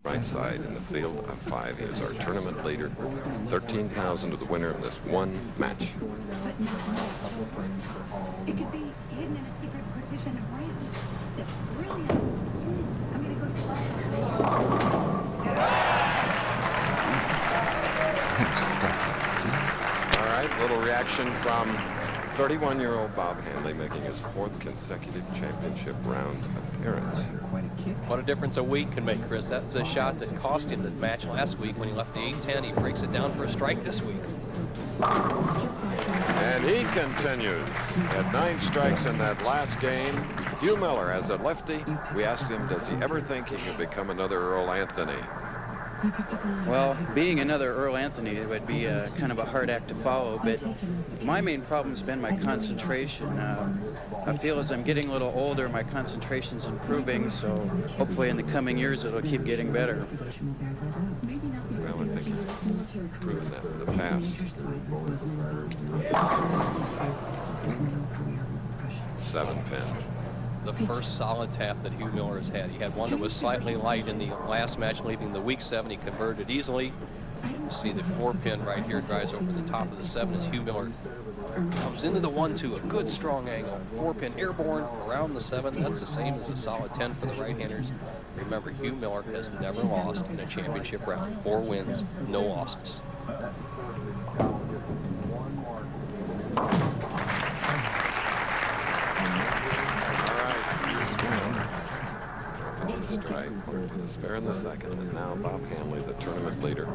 right side in the field of 5. He is our tournament leader. 13,000 to the winner of this one match. It could be hidden in a secret partition of RAM. It's brilliant. I'm gonna go to All right, little reaction from 31-year-old Bob Handley, making his 4th consecutive championship round appearance. What a difference a week can make, Chris. That's a shot that cost him the match last week when he left the 8-10. He breaks it down for a strike this week. And he continues. At 9 strikes in that last game. Hugh Miller, as a lefty, we asked him, does he ever think he could become another Earl Anthony? Well, being another Earl Anthony, it would be kind of a hard act to follow, but my main problem has been my concentration. I feel as I'm getting a little older, my concentration's improving, so hopefully in the coming years it'll keep getting better. Well, I think he's proven that in the past. 7-pin. The first solid tap that Hugh Miller has had. He had one that was slightly light in the last match, leaving the weak 7. He converted easily. You see the 4-pin right here drives over the top of the 7 as Hugh Miller comes into the 1-2, a good strong angle. 4-pin airborne around the 7. That's the same as a solid 10 for the right-handers. Remember, Hugh Miller has never lost in a championship round. 4 wins, no losses. Strike for the spare in the 2nd, and now Bob Handley, the tournament leader,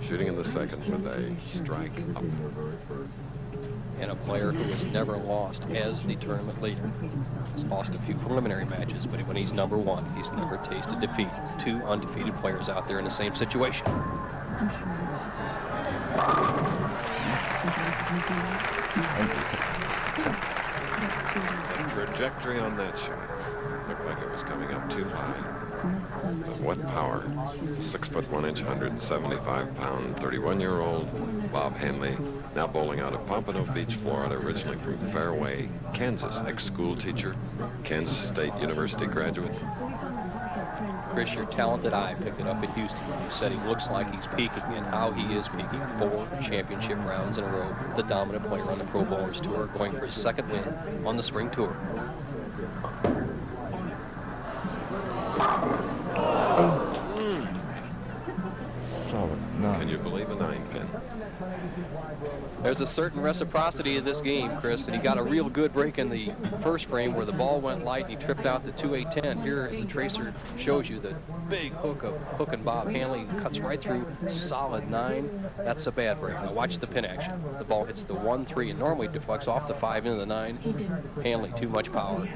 shooting in the 2nd with a strike up. And a player who has never lost as the tournament leader. He's lost a few preliminary matches, but when he's number 1, he's never tasted defeat. 2 undefeated players out there in the same situation. The trajectory on that shot looked like it was coming up too high. But what power. 6 foot 1 inch, 175-pound, 31-year-old Bob Handley, now bowling out of Pompano Beach, Florida, originally from Fairway, Kansas, ex-school teacher, Kansas State University graduate. Chris, your talented eye picked it up in Houston. You said he looks like he's peaking, and how he is peaking. 4 championship rounds in a row. The dominant player on the Pro Bowlers Tour, going for his 2nd win on the Spring Tour. Solid 9. Can you believe a 9-pin? There's a certain reciprocity in this game, Chris, and he got a real good break in the first frame where the ball went light and he tripped out the 2-8-10. Here, as the tracer shows you, the big hook of Hook and Bob Handley cuts right through. Solid 9. That's a bad break. Now watch the pin action. The ball hits the 1-3 and normally deflects off the 5 into the 9. Handley, too much power.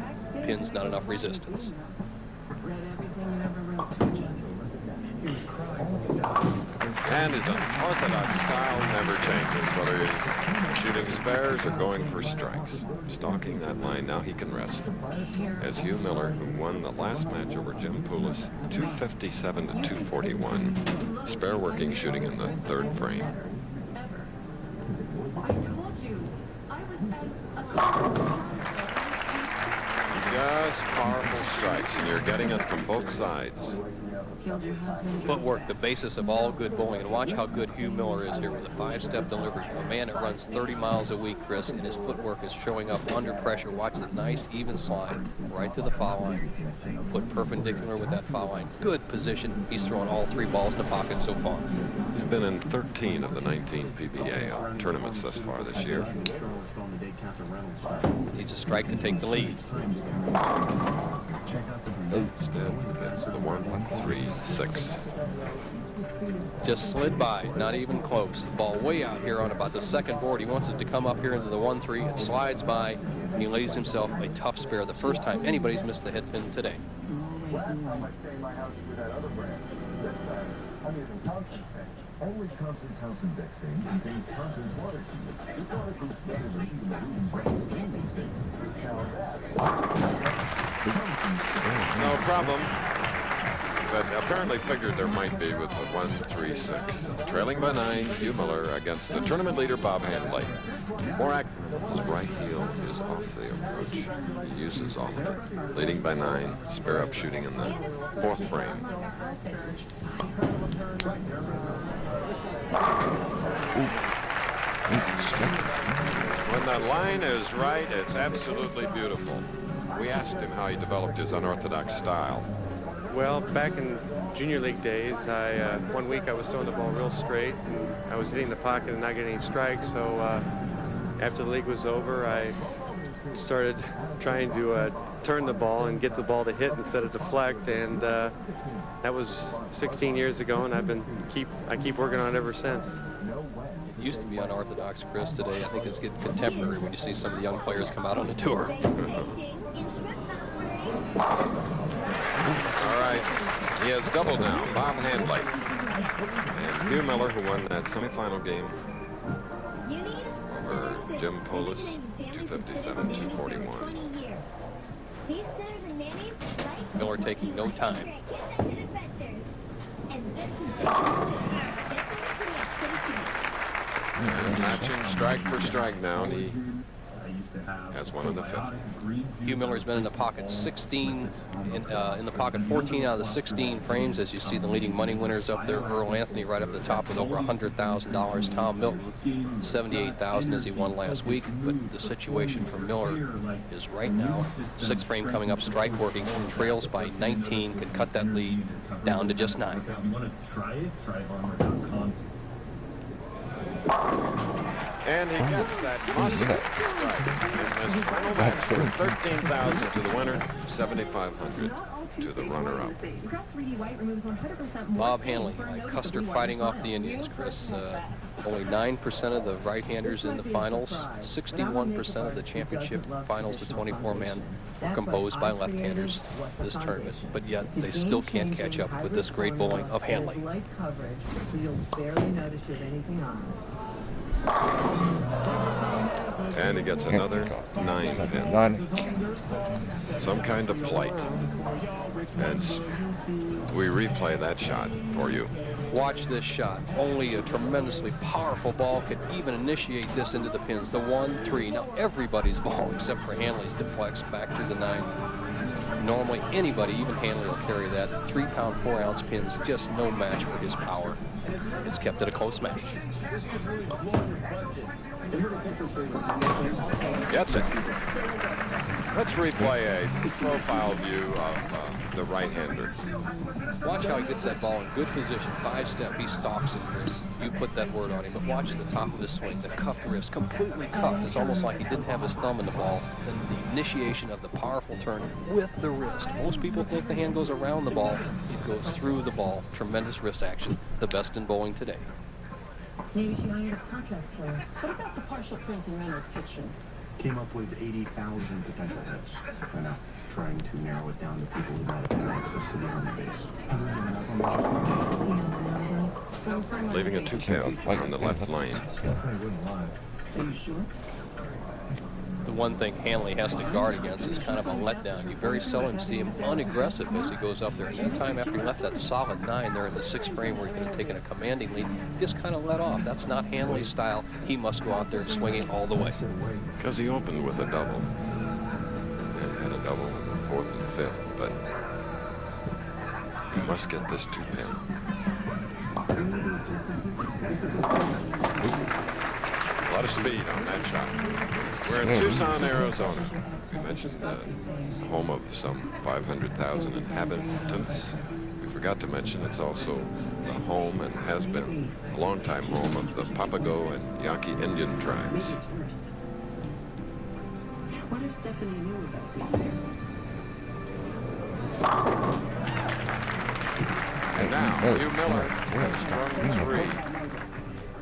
Pin's not enough resistance. And his unorthodox style never changes, whether he's shooting spares or going for strikes. Stalking that line, now he can rest. As Hugh Miller, who won the last match over Jim Poulos, 257 to 241, spare working, shooting in the 3rd frame. I told you. I was Just powerful strikes, and you're getting it from both sides. Footwork, the basis of all good bowling. And watch how good Hugh Miller is here with a 5-step delivery. A man that runs 30 miles a week, Chris, and his footwork is showing up under pressure. Watch the nice, even slide right to the foul line. Put perpendicular with that foul line. Good position. He's thrown all 3 balls in the pocket so far. He's been in 13 of the 19 PBA tournaments thus far this year. Needs a strike to take the lead. Instead, it's the 1-3-6. Just slid by, not even close. The ball way out here on about the 2nd board. He wants it to come up here into the 1-3. It slides by, and he lays himself a tough spare. The first time anybody's missed the head pin today. Only Constant Townsend Dexane contains Townsend water No problem. but apparently figured there might be with the 1-3-6. Trailing by 9, Hugh Miller against the tournament leader, Bob Handley. More active. His right heel is off the approach. He uses all of it. Leading by 9, spare up shooting in the 4th frame. When the line is right, it's absolutely beautiful. We asked him how he developed his unorthodox style. Well, back in junior league days, one week I was throwing the ball real straight, and I was hitting the pocket and not getting any strikes. So after the league was over, I started trying to turn the ball and get the ball to hit instead of deflect, and that was 16 years ago, and I keep working on it ever since. It used to be unorthodox, Chris. Today, I think it's getting contemporary when you see some of the young players come out on the tour. All right, he has double now, Bob Handley. And Hugh Miller, who won that semifinal game over Jim Polis, 257-241. Miller taking no time. And matching strike for strike now, and he has one in the 5th. Hugh Miller's been in the pocket 16, in the pocket 14 out of the 16 frames. As you see, the leading money winners up there. Earl Anthony right up the top with over $100,000. Tom Milton, $78,000 as he won last week. But the situation for Miller is right now, 6th frame coming up, strike working, trails by 19, can cut that lead down to just 9. And he gets that must strike in this final match. 13,000 to the winner, 7,500 to the runner-up. Bob Handley, like Custer fighting off the Indians, Chris. Only 9% of the right-handers in the finals. 61% of the championship finals, the 24-man, composed by left-handers this tournament. But yet they still can't catch up with this great bowling of Handley. And he gets another 9 pin. Some kind of plight. And we replay that shot for you. Watch this shot. Only a tremendously powerful ball could even initiate this into the pins. The 1-3. Now everybody's ball except for Handley's deflects back to the 9. Normally anybody, even Handley, will carry that. 3-pound, 4-ounce pins, just no match for his power. It's kept it a close match. Gets it. Let's replay a profile view of the right-hander. Watch how he gets that ball in good position. 5-step, he stalks it, Chris. You put that word on him, but watch the top of his swing, the cuffed wrist, completely cuffed. It's almost like he didn't have his thumb in the ball. Then the initiation of the powerful turn with the wrist. Most people think the hand goes around the ball. It goes through the ball. Tremendous wrist action. The best in bowling today. Maybe she hired a contracts player. What about the partial prints in Reynolds' kitchen? Came up with 80,000 potential hits. Kind of trying to narrow it down to people who might have had access to the army base. Leaving a 2-pin on the left lane. Are you sure? The one thing Handley has to guard against is kind of a letdown. You very seldom see him unaggressive as he goes up there. And that time after he left that solid 9 there in the 6th frame where he could have taken a commanding lead, he just kind of let off. That's not Handley's style. He must go out there swinging all the way. Because he opened with a double. And had a double in the 4th and 5th, but he must get this 2-pin. A lot of speed on that shot. We're in Tucson, Arizona. We mentioned the home of some 500,000 inhabitants. We forgot to mention it's also the home and has been a long-time home of the Papago and Yaqui Indian tribes. What if Stephanie knew about the affair? And now, Hugh Miller has strung 3.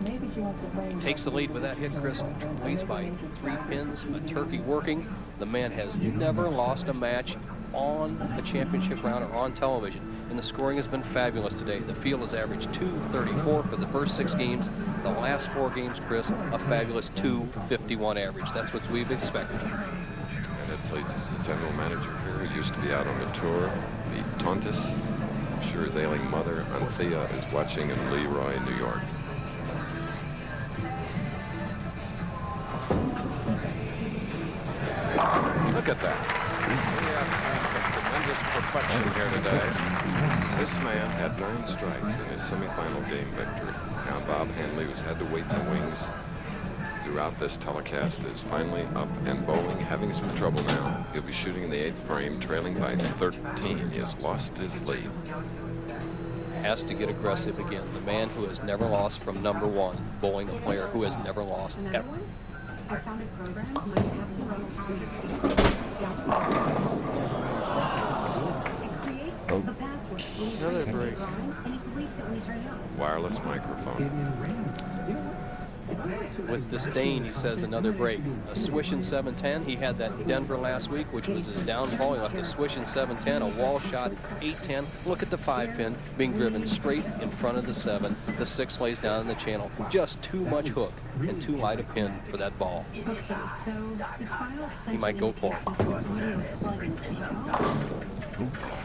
Maybe she wants to frame. Takes the lead with that hit, Chris. Leads by 3 pins. A turkey working. The man has never lost a match on a championship round or on television. And the scoring has been fabulous today. The field has averaged 234 for the first 6 games. The last 4 games, Chris, a fabulous 251 average. That's what we've expected. And it pleases the general manager here, who used to be out on the tour, Pete Tontis. I'm sure after his ailing mother, Anthea, is watching in Leroy, New York. Look at that. We have seen some tremendous perfection here today. This man had 9 strikes in his semifinal game victory. Now Bob Handley, who's had to wait in the wings throughout this telecast, is finally up and bowling, having some trouble now. He'll be shooting in the 8th frame, trailing by 13. He has lost his lead. Has to get aggressive again. The man who has never lost from number 1, bowling a player who has never lost ever. I found a program where you have to run it creates the password. Another break. And it deletes it when you turn it on. Wireless microphone. With disdain, he says another break. A swish in 710. He had that in Denver last week, which was his downfall. He left a swish in 710, a wall shot 810. Look at the 5-pin being driven straight in front of the 7. The 6 lays down in the channel. Just too much hook and too light a pin for that ball. He might go for it.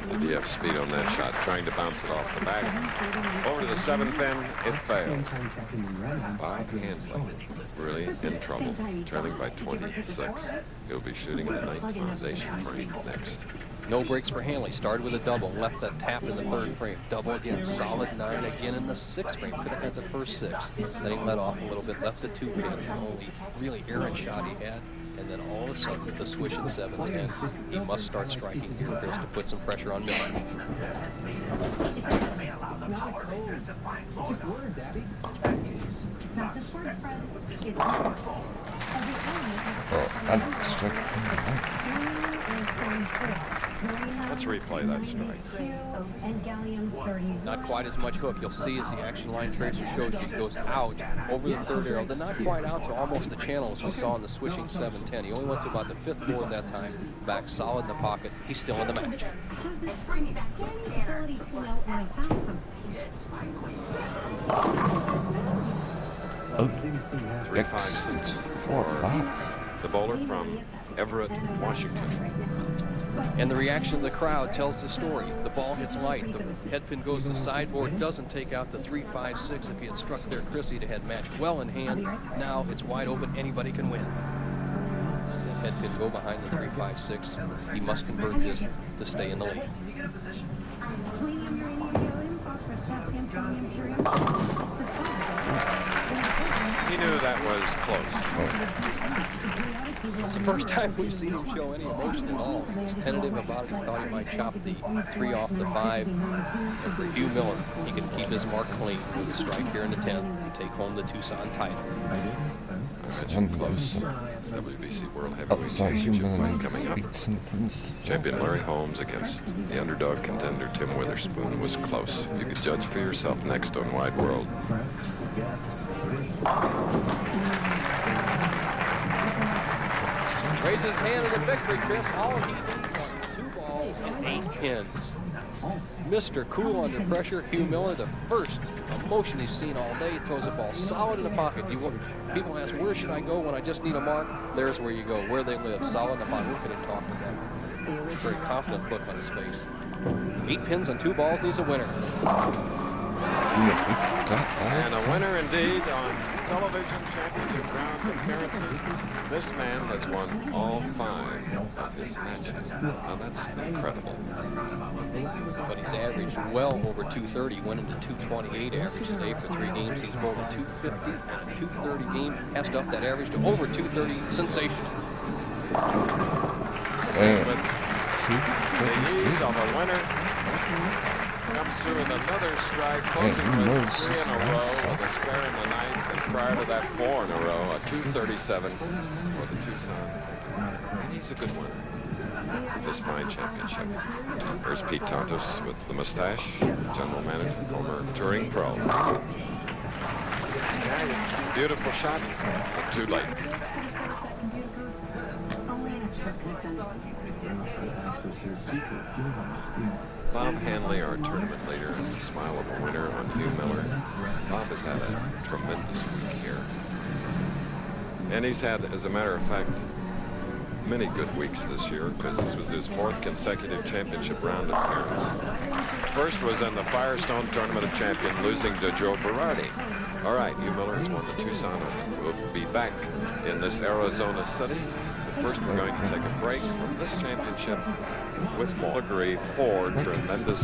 The DF speed on that shot, trying to bounce it off the back. Over to the 7-pin, it failed. Bob Handley really in trouble, trailing by 26. He'll be shooting in the 9th foundation frame next. No breaks for Handley. Started with a double, left that tap in the 3rd frame. Double again, solid 9 again in the 6th frame. Could have had the first 6. Then he let off a little bit, left the 2-pin. Only really errant shot he had. And then all of a sudden, the switch in 7-10. He must start striking here, Chris, to put some pressure on Miller. It's not a code. It's just words, Abby. It's not just words, Fred. It's numbers. Every element has a Oh, and strike from the right. 0 is 34. Let's replay that strike. And gallium 30. Not quite as much hook. You'll see as the action line tracer shows you, it goes out over the 3rd arrow. Then not quite out to almost the channel as we saw in the switching 710. He only went to about the 5th board that time. Back solid in the pocket. He's still in the match. Has this ability to know when I found something. Oh, 3, 5, 6, 4, 5. The bowler from Everett, Washington. And the reaction of the crowd tells the story. The ball hits light. The head pin goes to the sideboard. Doesn't take out the 3, 5, 6. If he had struck there, Chris, he'd have had match well in hand. Now it's wide open. Anybody can win. The head pin go behind the 3, 5, 6. He must convert this to stay in the lead. Selenium, uranium, gallium, phosphorus, calcium, chromium, curium. It's the sum. He knew that was close. It's the first time we've seen him show any emotion at all. He's tentative about it. He thought he might chop the 3 off the 5. And for Hugh Miller, he can keep his mark clean with a strike here in the 10th and take home the Tucson title. Close. WBC World Heavyweight Sorry, Hugh Championship Miller coming up. beats and pins. Champion Larry Holmes against the underdog contender Tim Witherspoon was close. You could judge for yourself next on Wide World. Raises his hand in the victory, Chris. All he needs on 2 balls and 8 pins. Mr. Cool under pressure, Hugh Miller, the first emotion he's seen all day. Throws a ball solid in the pocket. People ask, where should I go when I just need a mark? There's where you go, where they live, solid in the pocket. Look at him talking about it. Very confident look on his face. 8 pins on 2 balls, needs a winner. And a winner indeed on television championship round appearances. This man has won all 5 of his matches. Now that's incredible. But he's averaged well over 230. Went into 228 average today for 3 games. He's bowled a 250 and a 230 game. Has to up that average to over 230. Sensational. The ease of a winner. Comes through with another strike, closing with 3 in a row, with a spare in the 9th, and prior to that 4 in a row, a 237 for the Tucson. He's a good winner of this fine championship. There's Pete Tontos with the mustache, general manager, former touring pro. Beautiful shot, but too late. Bob Handley, our tournament leader, and the smile of a winner on Hugh Miller. Bob has had a tremendous week here. And he's had, as a matter of fact, many good weeks this year, because this was his 4th consecutive championship round appearance. First was in the Firestone Tournament of Champions, losing to Joe Berardi. All right, Hugh Miller has won the Tucson Open. We'll be back in this Arizona city. But first, we're going to take a break from this championship with more. Agree, 4 tremendous